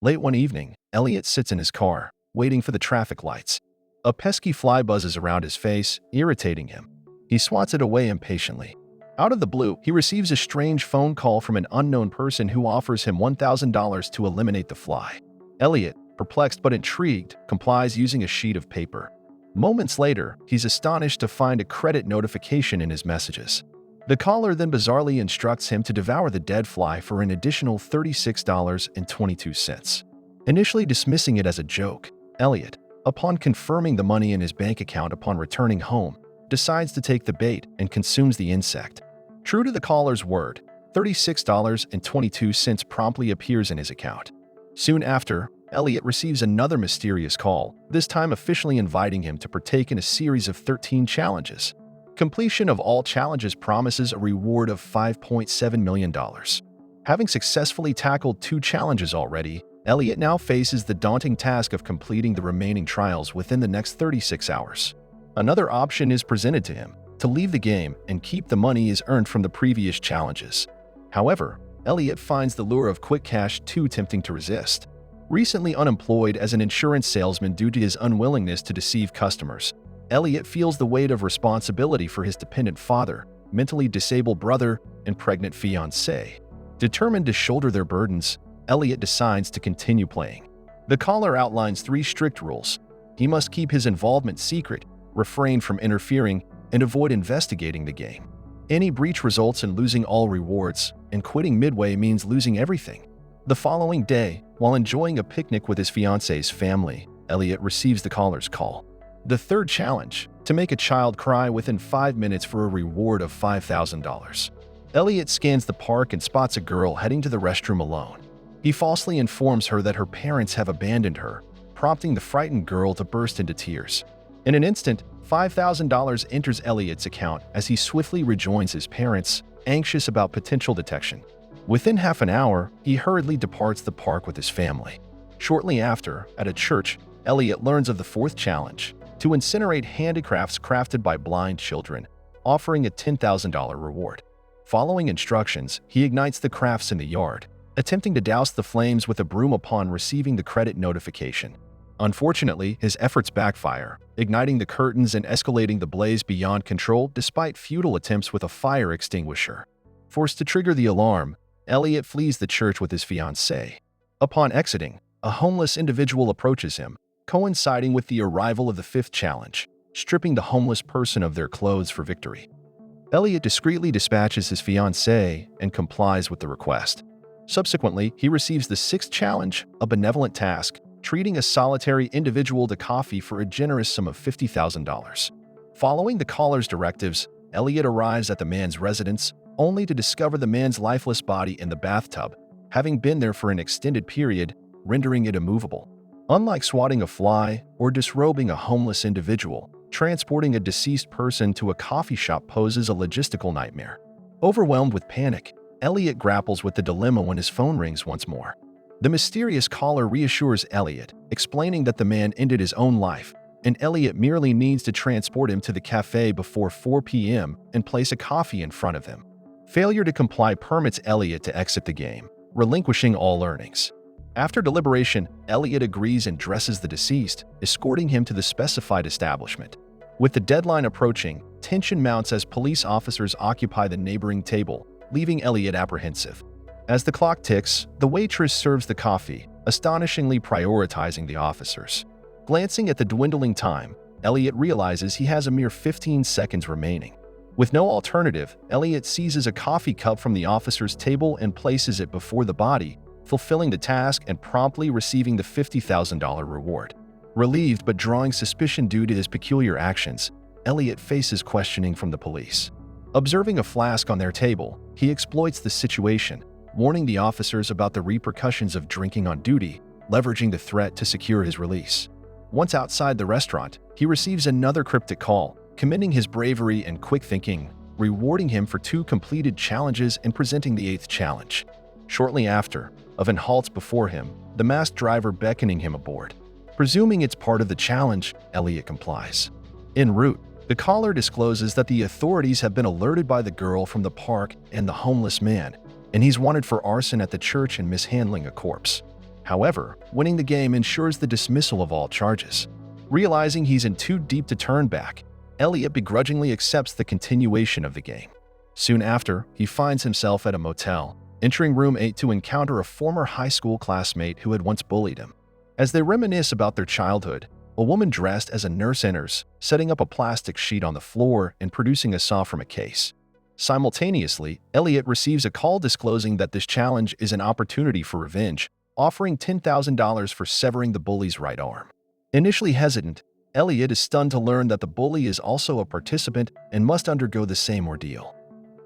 Late one evening, Elliot sits in his car, waiting for the traffic lights. A pesky fly buzzes around his face, irritating him. He swats it away impatiently. Out of the blue, he receives a strange phone call from an unknown person who offers him $1,000 to eliminate the fly. Elliot, perplexed but intrigued, complies using a sheet of paper. Moments later, he's astonished to find a credit notification in his messages. The caller then bizarrely instructs him to devour the dead fly for an additional $36.22. Initially dismissing it as a joke, Elliot, upon confirming the money in his bank account upon returning home, decides to take the bait and consumes the insect. True to the caller's word, $36.22 promptly appears in his account. Soon after, Elliot receives another mysterious call, this time officially inviting him to partake in a series of 13 challenges. Completion of all challenges promises a reward of $5.7 million. Having successfully tackled 2 challenges already, Elliot now faces the daunting task of completing the remaining trials within the next 36 hours. Another option is presented to him, to leave the game and keep the money he's earned from the previous challenges. However, Elliot finds the lure of quick cash too tempting to resist. Recently unemployed as an insurance salesman due to his unwillingness to deceive customers, Elliot feels the weight of responsibility for his dependent father, mentally disabled brother, and pregnant fiancée. Determined to shoulder their burdens, Elliot decides to continue playing. The caller outlines 3 strict rules. He must keep his involvement secret, refrain from interfering, and avoid investigating the game. Any breach results in losing all rewards, and quitting midway means losing everything. The following day, while enjoying a picnic with his fiancée's family, Elliot receives the caller's call. The third challenge, to make a child cry within 5 minutes for a reward of $5,000. Elliot scans the park and spots a girl heading to the restroom alone. He falsely informs her that her parents have abandoned her, prompting the frightened girl to burst into tears. In an instant, $5,000 enters Elliot's account as he swiftly rejoins his parents, anxious about potential detection. Within half an hour, he hurriedly departs the park with his family. Shortly after, at a church, Elliot learns of the 4th challenge, to incinerate handicrafts crafted by blind children, offering a $10,000 reward. Following instructions, he ignites the crafts in the yard, attempting to douse the flames with a broom upon receiving the credit notification. Unfortunately, his efforts backfire, igniting the curtains and escalating the blaze beyond control despite futile attempts with a fire extinguisher. Forced to trigger the alarm, Elliot flees the church with his fiancée. Upon exiting, a homeless individual approaches him, coinciding with the arrival of the 5th challenge, stripping the homeless person of their clothes for victory. Elliot discreetly dispatches his fiancée and complies with the request. Subsequently, he receives the 6th challenge, a benevolent task, treating a solitary individual to coffee for a generous sum of $50,000. Following the caller's directives, Elliot arrives at the man's residence, only to discover the man's lifeless body in the bathtub, having been there for an extended period, rendering it immovable. Unlike swatting a fly or disrobing a homeless individual, transporting a deceased person to a coffee shop poses a logistical nightmare. Overwhelmed with panic, Elliot grapples with the dilemma when his phone rings once more. The mysterious caller reassures Elliot, explaining that the man ended his own life, and Elliot merely needs to transport him to the cafe before 4 p.m. and place a coffee in front of him. Failure to comply permits Elliot to exit the game, relinquishing all earnings. After deliberation, Elliot agrees and dresses the deceased, escorting him to the specified establishment. With the deadline approaching, tension mounts as police officers occupy the neighboring table, leaving Elliot apprehensive. As the clock ticks, the waitress serves the coffee, astonishingly prioritizing the officers. Glancing at the dwindling time, Elliot realizes he has a mere 15 seconds remaining. With no alternative, Elliot seizes a coffee cup from the officer's table and places it before the body, fulfilling the task and promptly receiving the $50,000 reward. Relieved but drawing suspicion due to his peculiar actions, Elliot faces questioning from the police. Observing a flask on their table, he exploits the situation, warning the officers about the repercussions of drinking on duty, leveraging the threat to secure his release. Once outside the restaurant, he receives another cryptic call, commending his bravery and quick thinking, rewarding him for 2 completed challenges and presenting the 8th challenge. Shortly after, a van halts before him, the masked driver beckoning him aboard. Presuming it's part of the challenge, Elliot complies. En route, the caller discloses that the authorities have been alerted by the girl from the park and the homeless man, and he's wanted for arson at the church and mishandling a corpse. However, winning the game ensures the dismissal of all charges. Realizing he's in too deep to turn back, Elliot begrudgingly accepts the continuation of the game. Soon after, he finds himself at a motel, entering room 8 to encounter a former high school classmate who had once bullied him. As they reminisce about their childhood, a woman dressed as a nurse enters, setting up a plastic sheet on the floor and producing a saw from a case. Simultaneously, Elliot receives a call disclosing that this challenge is an opportunity for revenge, offering $10,000 for severing the bully's right arm. Initially hesitant, Elliot is stunned to learn that the bully is also a participant and must undergo the same ordeal.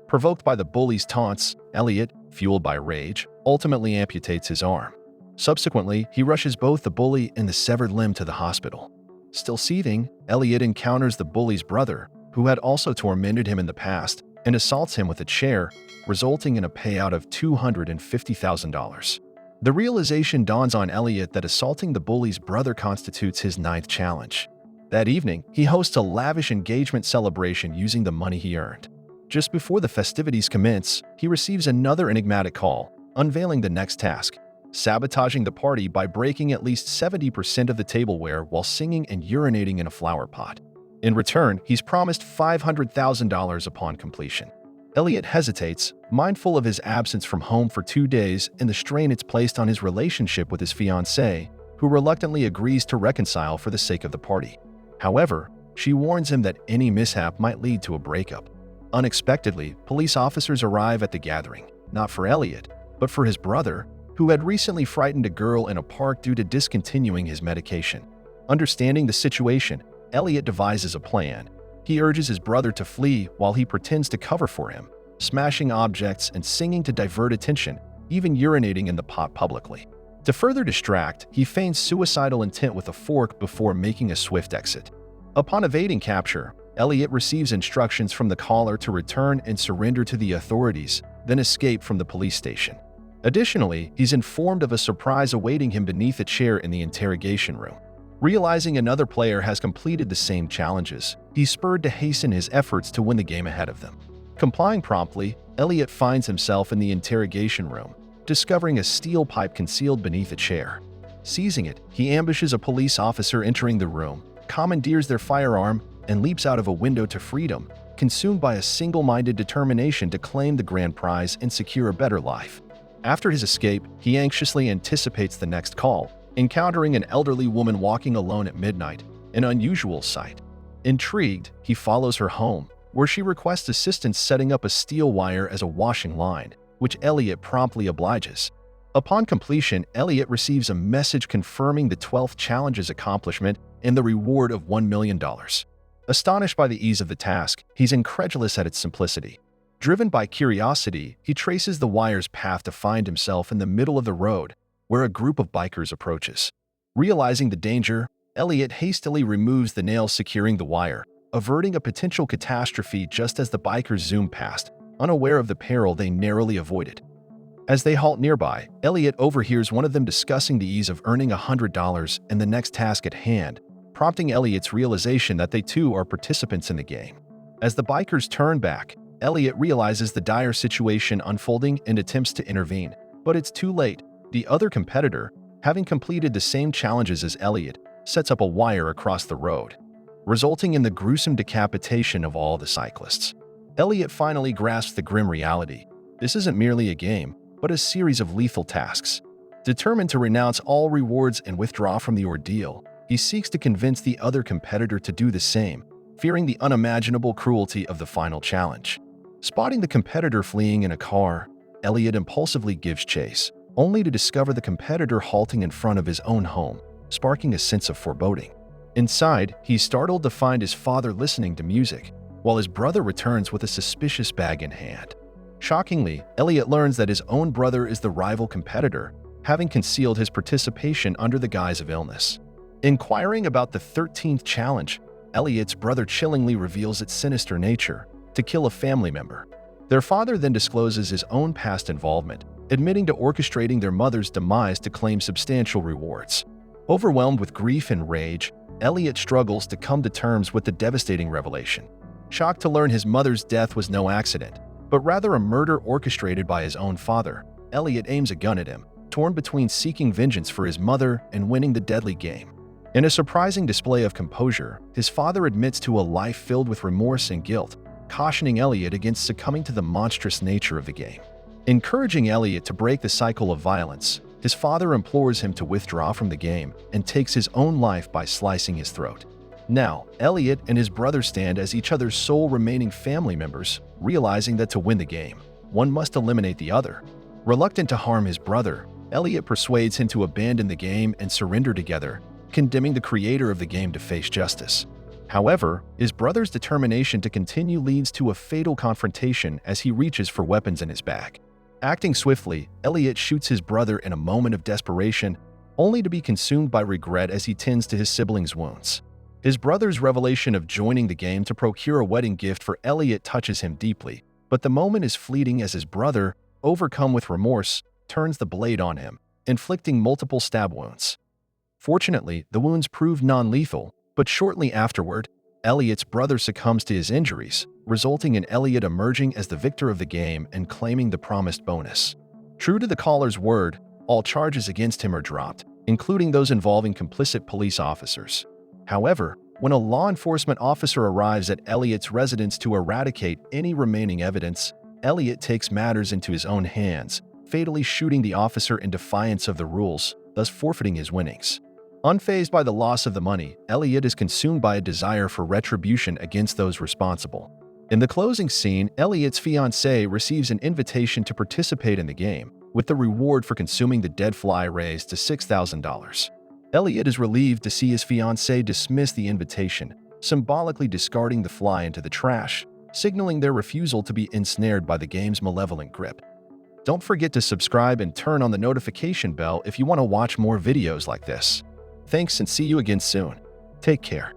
Provoked by the bully's taunts, Elliot, fueled by rage, ultimately amputates his arm. Subsequently, he rushes both the bully and the severed limb to the hospital. Still seething, Elliot encounters the bully's brother, who had also tormented him in the past, and assaults him with a chair, resulting in a payout of $250,000. The realization dawns on Elliot that assaulting the bully's brother constitutes his 9th challenge. That evening, he hosts a lavish engagement celebration using the money he earned. Just before the festivities commence, he receives another enigmatic call, unveiling the next task: sabotaging the party by breaking at least 70% of the tableware while singing and urinating in a flower pot. In return, he's promised $500,000 upon completion. Elliot hesitates, mindful of his absence from home for 2 days and the strain it's placed on his relationship with his fiancée, who reluctantly agrees to reconcile for the sake of the party. However, she warns him that any mishap might lead to a breakup. Unexpectedly, police officers arrive at the gathering, not for Elliot, but for his brother, who had recently frightened a girl in a park due to discontinuing his medication. Understanding the situation, Elliot devises a plan. He urges his brother to flee while he pretends to cover for him, smashing objects and singing to divert attention, even urinating in the pot publicly. To further distract, he feigns suicidal intent with a fork before making a swift exit. Upon evading capture, Elliot receives instructions from the caller to return and surrender to the authorities, then escape from the police station. Additionally, he's informed of a surprise awaiting him beneath a chair in the interrogation room. Realizing another player has completed the same challenges, he's spurred to hasten his efforts to win the game ahead of them. Complying promptly, Elliot finds himself in the interrogation room, discovering a steel pipe concealed beneath a chair. Seizing it, he ambushes a police officer entering the room, commandeers their firearm, and leaps out of a window to freedom, consumed by a single-minded determination to claim the grand prize and secure a better life. After his escape, he anxiously anticipates the next call, encountering an elderly woman walking alone at midnight, an unusual sight. Intrigued, he follows her home, where she requests assistance setting up a steel wire as a washing line, which Elliot promptly obliges. Upon completion, Elliot receives a message confirming the 12th challenge's accomplishment and the reward of $1 million. Astonished by the ease of the task, he's incredulous at its simplicity. Driven by curiosity, he traces the wire's path to find himself in the middle of the road, where a group of bikers approaches. Realizing the danger, Elliot hastily removes the nails securing the wire, averting a potential catastrophe just as the bikers zoom past, unaware of the peril they narrowly avoided. As they halt nearby, Elliot overhears one of them discussing the ease of earning $100 and the next task at hand, prompting Elliot's realization that they too are participants in the game. As the bikers turn back, Elliot realizes the dire situation unfolding and attempts to intervene, but it's too late. The other competitor, having completed the same challenges as Elliot, sets up a wire across the road, resulting in the gruesome decapitation of all the cyclists. Elliot finally grasps the grim reality. This isn't merely a game, but a series of lethal tasks. Determined to renounce all rewards and withdraw from the ordeal, he seeks to convince the other competitor to do the same, fearing the unimaginable cruelty of the final challenge. Spotting the competitor fleeing in a car, Elliot impulsively gives chase, only to discover the competitor halting in front of his own home, sparking a sense of foreboding. Inside, he's startled to find his father listening to music, while his brother returns with a suspicious bag in hand. Shockingly, Elliot learns that his own brother is the rival competitor, having concealed his participation under the guise of illness. Inquiring about the 13th challenge, Elliot's brother chillingly reveals its sinister nature: to kill a family member. Their father then discloses his own past involvement, admitting to orchestrating their mother's demise to claim substantial rewards. Overwhelmed with grief and rage, Elliot struggles to come to terms with the devastating revelation. Shocked to learn his mother's death was no accident, but rather a murder orchestrated by his own father, Elliot aims a gun at him, torn between seeking vengeance for his mother and winning the deadly game. In a surprising display of composure, his father admits to a life filled with remorse and guilt, cautioning Elliot against succumbing to the monstrous nature of the game. Encouraging Elliot to break the cycle of violence, his father implores him to withdraw from the game and takes his own life by slicing his throat. Now, Elliot and his brother stand as each other's sole remaining family members, realizing that to win the game, one must eliminate the other. Reluctant to harm his brother, Elliot persuades him to abandon the game and surrender together, condemning the creator of the game to face justice. However, his brother's determination to continue leads to a fatal confrontation as he reaches for weapons in his bag. Acting swiftly, Elliot shoots his brother in a moment of desperation, only to be consumed by regret as he tends to his siblings' wounds. His brother's revelation of joining the game to procure a wedding gift for Elliot touches him deeply, but the moment is fleeting as his brother, overcome with remorse, turns the blade on him, inflicting multiple stab wounds. Fortunately, the wounds prove non-lethal, but shortly afterward, Elliot's brother succumbs to his injuries, resulting in Elliot emerging as the victor of the game and claiming the promised bonus. True to the caller's word, all charges against him are dropped, including those involving complicit police officers. However, when a law enforcement officer arrives at Elliot's residence to eradicate any remaining evidence, Elliot takes matters into his own hands, fatally shooting the officer in defiance of the rules, thus forfeiting his winnings. Unfazed by the loss of the money, Elliot is consumed by a desire for retribution against those responsible. In the closing scene, Elliot's fiancée receives an invitation to participate in the game, with the reward for consuming the dead fly raised to $6,000. Elliot is relieved to see his fiancée dismiss the invitation, symbolically discarding the fly into the trash, signaling their refusal to be ensnared by the game's malevolent grip. Don't forget to subscribe and turn on the notification bell if you want to watch more videos like this. Thanks and see you again soon. Take care.